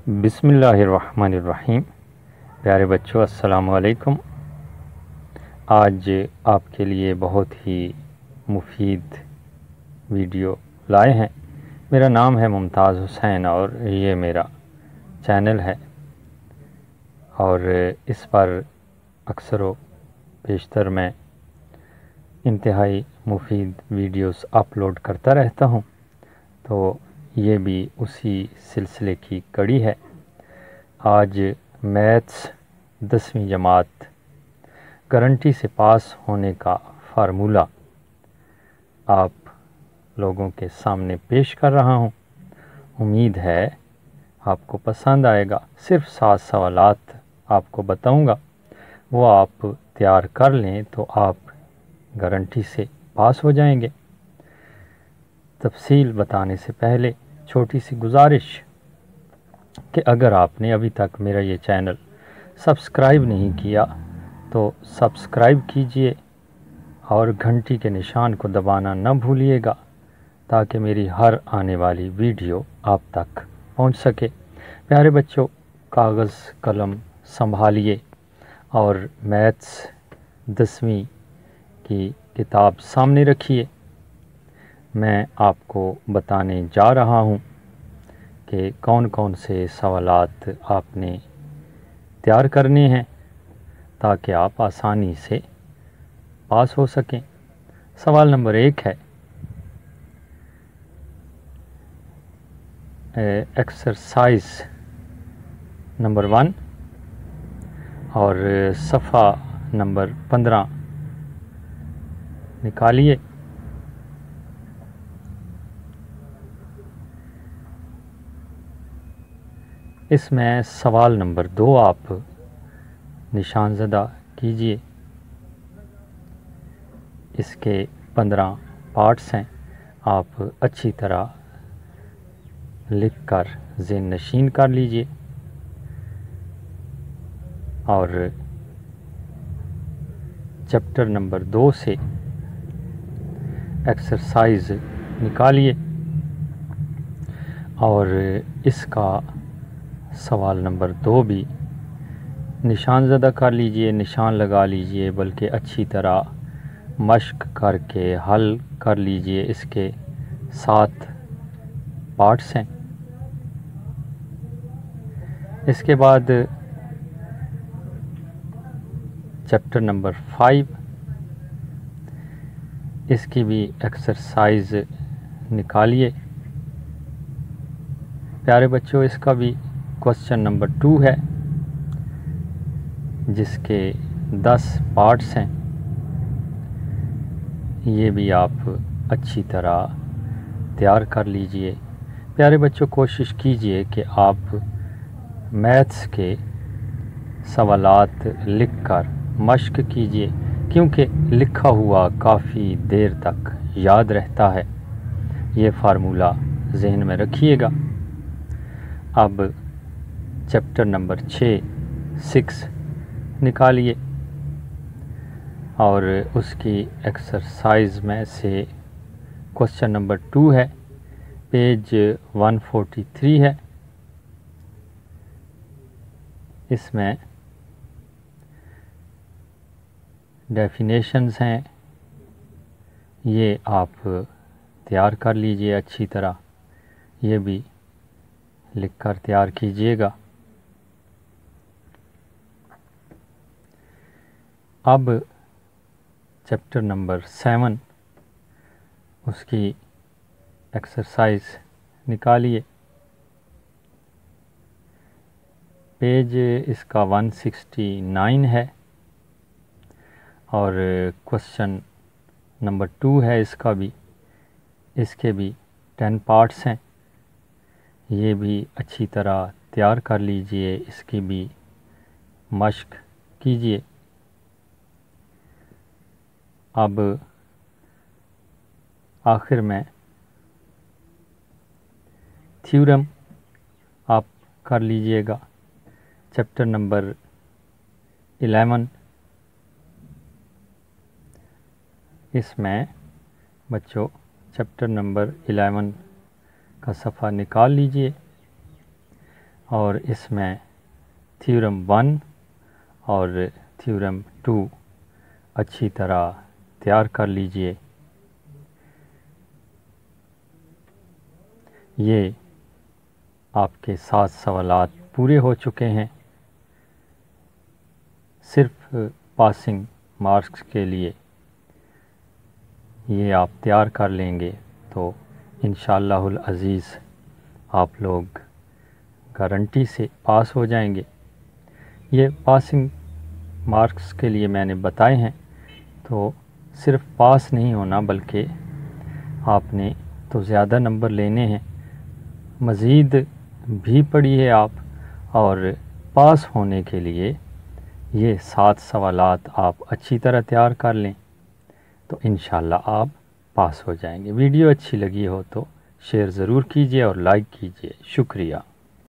बिस्मिल्लाहिर्रहमानिर्रहीम। प्यारे बच्चों, अस्सलाम वालेकुम। आज आपके लिए बहुत ही मुफीद वीडियो लाए हैं। मेरा नाम है मुमताज़ हुसैन और ये मेरा चैनल है और इस पर अक्सर व बेशतर मैं इंतहाई मुफीद वीडियोस अपलोड करता रहता हूँ, तो ये भी उसी सिलसिले की कड़ी है। आज मैथ्स 10वीं जमात गारंटी से पास होने का फार्मूला आप लोगों के सामने पेश कर रहा हूँ। उम्मीद है आपको पसंद आएगा। सिर्फ 7 सवालात आपको बताऊँगा, वो आप तैयार कर लें तो आप गारंटी से पास हो जाएंगे। तफसील बताने से पहले छोटी सी गुजारिश कि अगर आपने अभी तक मेरा ये चैनल सब्सक्राइब नहीं किया तो सब्सक्राइब कीजिए और घंटी के निशान को दबाना न भूलिएगा ताकि मेरी हर आने वाली वीडियो आप तक पहुंच सके। प्यारे बच्चों, कागज़ कलम संभालिए और मैथ्स 10वीं की किताब सामने रखिए। मैं आपको बताने जा रहा हूं कि कौन कौन से सवालात आपने तैयार करने हैं ताकि आप आसानी से पास हो सकें। सवाल नंबर 1 है एक्सरसाइज नंबर 1 और सफ़ा नंबर 15 निकालिए। इसमें सवाल नंबर 2 आप निशानज़दा कीजिए। इसके 15 पार्ट्स हैं, आप अच्छी तरह लिख कर ज़हन नशीन कर लीजिए और चैप्टर नंबर 2 से एक्सरसाइज निकालिए और इसका सवाल नंबर 2 भी निशानज़दा कर लीजिए, निशान लगा लीजिए, बल्कि अच्छी तरह मश्क करके हल कर लीजिए। इसके 7 पार्ट्स हैं। इसके बाद चैप्टर नंबर 5, इसकी भी एक्सरसाइज निकालिए। प्यारे बच्चों, इसका भी क्वेश्चन नंबर 2 है जिसके 10 पार्ट्स हैं। ये भी आप अच्छी तरह तैयार कर लीजिए। प्यारे बच्चों, कोशिश कीजिए कि आप मैथ्स के सवालात लिखकर मश्क कीजिए, क्योंकि लिखा हुआ काफ़ी देर तक याद रहता है। ये फार्मूला जहन में रखिएगा। अब चैप्टर नंबर 6 निकालिए और उसकी एक्सरसाइज में से क्वेश्चन नंबर 2 है, पेज 143 है। इसमें डेफिनेशंस हैं, ये आप तैयार कर लीजिए अच्छी तरह। ये भी लिख कर तैयार कीजिएगा। अब चैप्टर नंबर 7, उसकी एक्सरसाइज निकालिए। पेज इसका 169 है और क्वेश्चन नंबर 2 है इसका भी। इसके भी 10 पार्ट्स हैं। ये भी अच्छी तरह तैयार कर लीजिए, इसकी भी मश्क कीजिए। अब आखिर में थ्योरम आप कर लीजिएगा। चैप्टर नंबर 11, इसमें बच्चों चैप्टर नंबर 11 का सफ़ा निकाल लीजिए اور اس میں تھیورم 1 اور تھیورم 2 اچھی طرح تیار کر لیجئے۔ یہ آپ کے 7 سوالات پورے ہو چکے ہیں۔ صرف پاسنگ مارکس کے لیے یہ آپ تیار کر لیں گے تو انشاءاللہ العزیز آپ لوگ گارنٹی سے پاس ہو جائیں گے۔ یہ پاسنگ مارکس کے لیے میں نے بتائے ہیں، تو صرف پاس نہیں ہونا بلکہ آپ نے تو زیادہ نمبر لینے ہیں، مزید بھی پڑھیے آپ، اور پاس ہونے کے لیے یہ 7 سوالات آپ اچھی طرح تیار کر لیں تو انشاءاللہ آپ پاس ہو جائیں گے۔ ویڈیو اچھی لگی ہو تو شیئر ضرور کیجیے اور لائک کیجیے۔ شکریہ۔